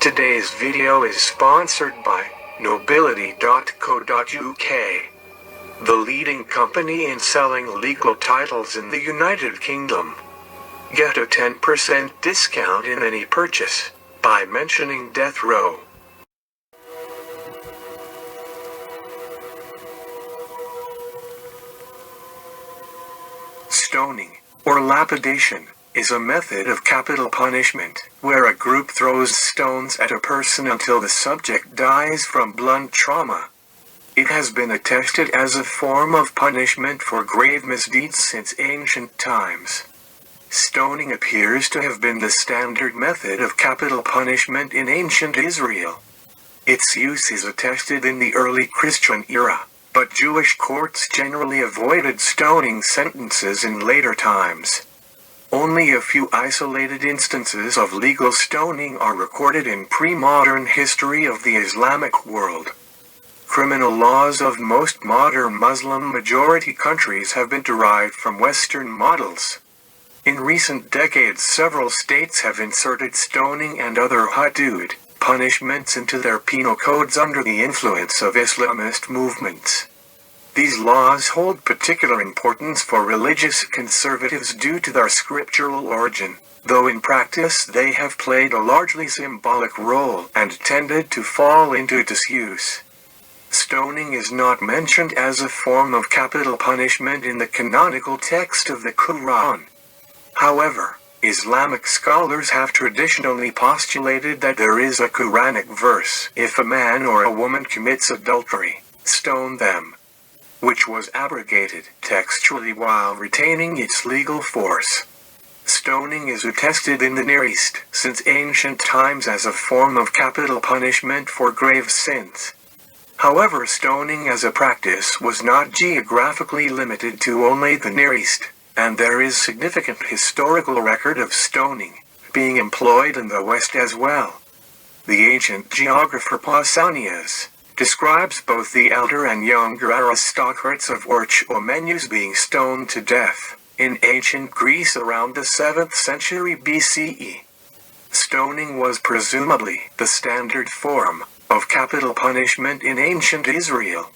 Today's video is sponsored by Nobility.co.uk, the leading company in selling legal titles in the United Kingdom. Get a 10% discount in any purchase by mentioning Death Row. Stoning, or lapidation, is a method of capital punishment, where a group throws stones at a person until the subject dies from blunt trauma. It has been attested as a form of punishment for grave misdeeds since ancient times. Stoning appears to have been the standard method of capital punishment in ancient Israel. Its use is attested in the early Christian era, but Jewish courts generally avoided stoning sentences in later times. Only a few isolated instances of legal stoning are recorded in pre-modern history of the Islamic world. Criminal laws of most modern Muslim-majority countries have been derived from Western models. In recent decades, several states have inserted stoning and other hudud punishments into their penal codes under the influence of Islamist movements. These laws hold particular importance for religious conservatives due to their scriptural origin, though in practice they have played a largely symbolic role and tended to fall into disuse. Stoning is not mentioned as a form of capital punishment in the canonical text of the Quran. However, Islamic scholars have traditionally postulated that there is a Quranic verse, "If a man or a woman commits adultery, stone them," which was abrogated textually while retaining its legal force. Stoning is attested in the Near East since ancient times as a form of capital punishment for grave sins. However, stoning as a practice was not geographically limited to only the Near East, and there is significant historical record of stoning being employed in the West as well. The ancient geographer Pausanias describes both the elder and younger aristocrats of Orchomenus being stoned to death in ancient Greece around the 7th century BCE. Stoning was presumably the standard form of capital punishment in ancient Israel.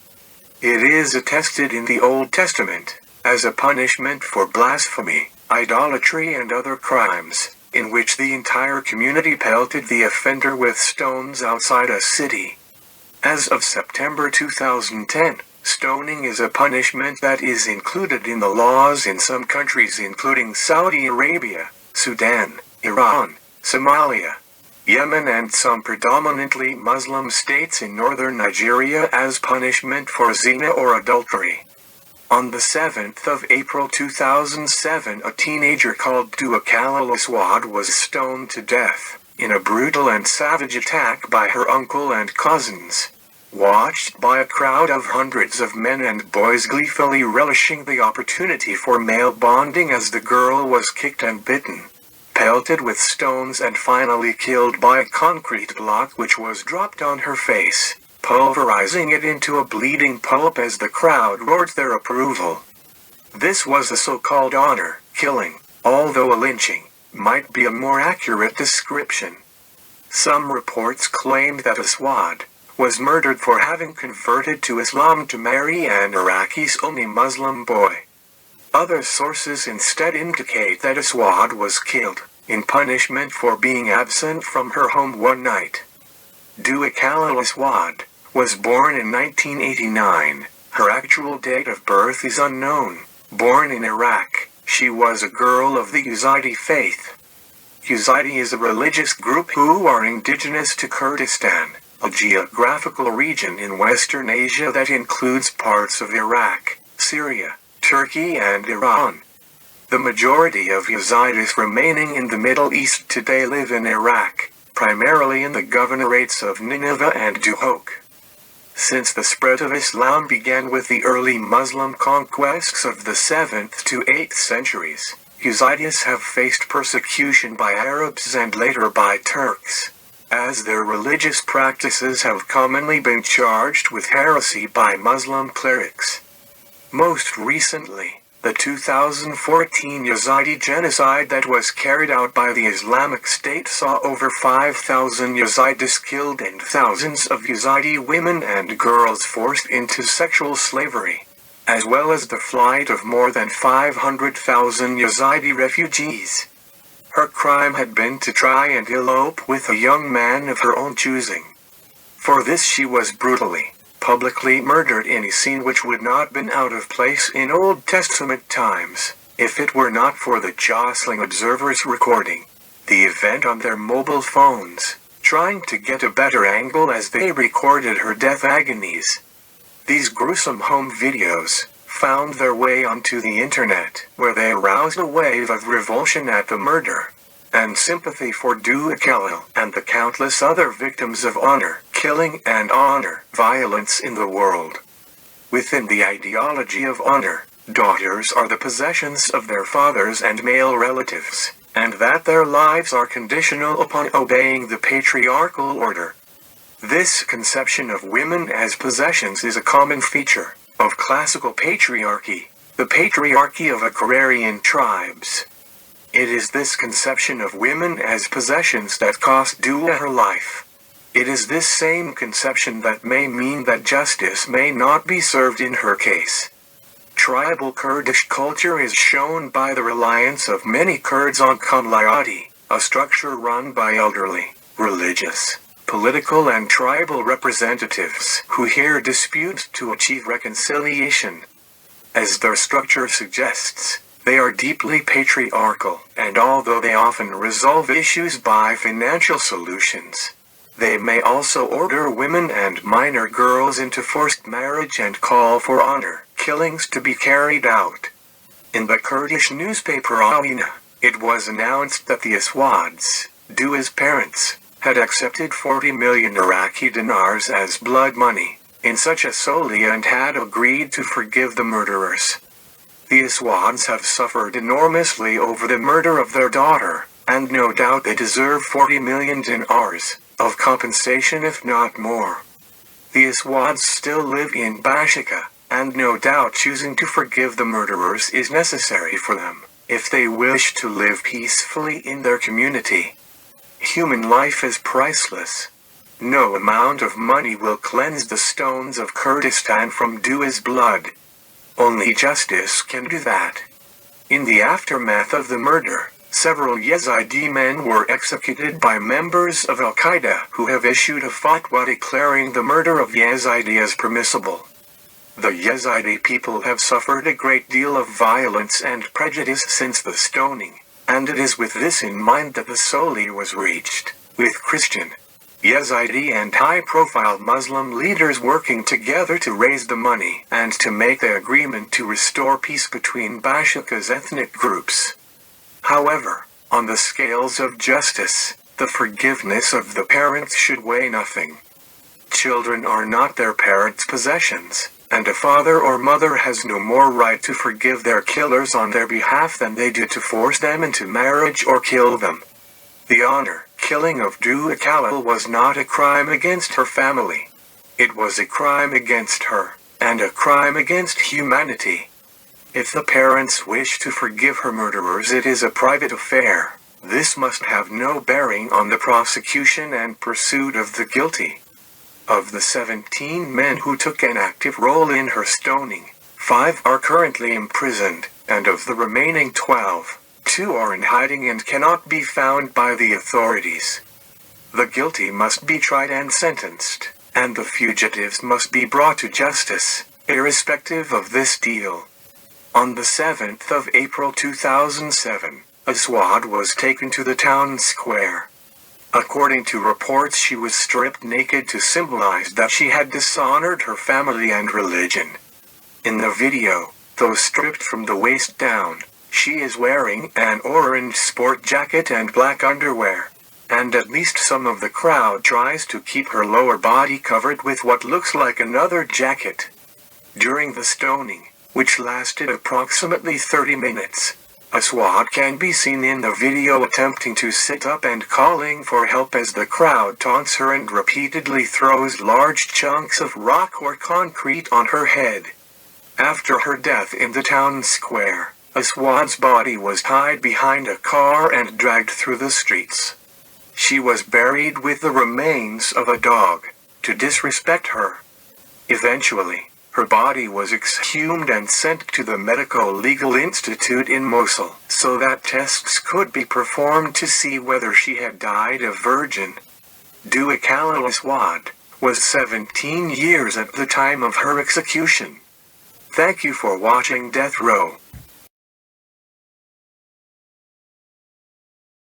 It is attested in the Old Testament as a punishment for blasphemy, idolatry, and other crimes, in which the entire community pelted the offender with stones outside a city. As of September 2010, stoning is a punishment that is included in the laws in some countries including Saudi Arabia, Sudan, Iran, Somalia, Yemen, and some predominantly Muslim states in northern Nigeria as punishment for zina or adultery. On the 7th of April 2007, a teenager called Khalil Aswad was stoned to death in a brutal and savage attack by her uncle and cousins, watched by a crowd of hundreds of men and boys gleefully relishing the opportunity for male bonding as the girl was kicked and bitten, pelted with stones, and finally killed by a concrete block which was dropped on her face, pulverizing it into a bleeding pulp as the crowd roared their approval. This was a so-called honor killing, although a lynching might be a more accurate description. Some reports claimed that Aswad was murdered for having converted to Islam to marry an Iraqi Sunni Muslim boy. Other sources instead indicate that Aswad was killed in punishment for being absent from her home one night. Khalil Aswad was born in 1989. Her actual date of birth is unknown. Born in Iraq, she was a girl of the Yazidi faith. Yazidi is a religious group who are indigenous to Kurdistan, a geographical region in Western Asia that includes parts of Iraq, Syria, Turkey, and Iran. The majority of Yazidis remaining in the Middle East today live in Iraq, primarily in the governorates of Nineveh and Duhok. Since the spread of Islam began with the early Muslim conquests of the 7th to 8th centuries, Yazidis have faced persecution by Arabs and later by Turks, as their religious practices have commonly been charged with heresy by Muslim clerics. Most recently, The 2014 Yazidi genocide that was carried out by the Islamic State saw over 5,000 Yazidis killed and thousands of Yazidi women and girls forced into sexual slavery, as well as the flight of more than 500,000 Yazidi refugees. Her crime had been to try and elope with a young man of her own choosing. For this she was brutally, publicly murdered in a scene which would not have been out of place in Old Testament times, if it were not for the jostling observers recording the event on their mobile phones, trying to get a better angle as they recorded her death agonies. These gruesome home videos found their way onto the internet, where they aroused a wave of revulsion at the murder and sympathy for Dua Khalil and the countless other victims of honor killing and honor violence in the world. Within the ideology of honor, daughters are the possessions of their fathers and male relatives, and that their lives are conditional upon obeying the patriarchal order. This conception of women as possessions is a common feature of classical patriarchy, the patriarchy of agrarian tribes. It is this conception of women as possessions that cost Dua her life. It is this same conception that may mean that justice may not be served in her case. Tribal Kurdish culture is shown by the reliance of many Kurds on Kamlayati, a structure run by elderly, religious, political and tribal representatives who hear disputes to achieve reconciliation. As their structure suggests, they are deeply patriarchal, and although they often resolve issues by financial solutions, they may also order women and minor girls into forced marriage and call for honor killings to be carried out. In the Kurdish newspaper Alina, it was announced that the Aswads, Dua's parents, had accepted 40 million Iraqi dinars as blood money in such a soli and had agreed to forgive the murderers. The Aswads have suffered enormously over the murder of their daughter, and no doubt they deserve 40 million dinars of compensation if not more. The Aswads still live in Bashika, and no doubt choosing to forgive the murderers is necessary for them, if they wish to live peacefully in their community. Human life is priceless. No amount of money will cleanse the stones of Kurdistan from Dua's blood. Only justice can do that. In the aftermath of the murder, several Yazidi men were executed by members of Al-Qaeda who have issued a fatwa declaring the murder of Yazidi as permissible. The Yazidi people have suffered a great deal of violence and prejudice since the stoning, and it is with this in mind that the soli was reached, with Christian, Yazidi and high-profile Muslim leaders working together to raise the money and to make the agreement to restore peace between Bashika's ethnic groups. However, on the scales of justice, the forgiveness of the parents should weigh nothing. Children are not their parents' possessions, and a father or mother has no more right to forgive their killers on their behalf than they do to force them into marriage or kill them. The honor killing of Dua Khalil was not a crime against her family. It was a crime against her, and a crime against humanity. If the parents wish to forgive her murderers, it is a private affair. This must have no bearing on the prosecution and pursuit of the guilty. Of the 17 men who took an active role in her stoning, 5 are currently imprisoned, and of the remaining 12, 2 are in hiding and cannot be found by the authorities. The guilty must be tried and sentenced, and the fugitives must be brought to justice, irrespective of this deal. On the 7th of April 2007, Aswad was taken to the town square. According to reports, she was stripped naked to symbolize that she had dishonored her family and religion. In the video, though stripped from the waist down, she is wearing an orange sport jacket and black underwear, and at least some of the crowd tries to keep her lower body covered with what looks like another jacket. During the stoning, which lasted approximately 30 minutes, Aswad can be seen in the video attempting to sit up and calling for help as the crowd taunts her and repeatedly throws large chunks of rock or concrete on her head. After her death in the town square, Aswad's body was tied behind a car and dragged through the streets. She was buried with the remains of a dog, to disrespect her. Eventually, her body was exhumed and sent to the Medical Legal Institute in Mosul so that tests could be performed to see whether she had died a virgin. Khalil Aswad was 17 years at the time of her execution. Thank you for watching Death Row.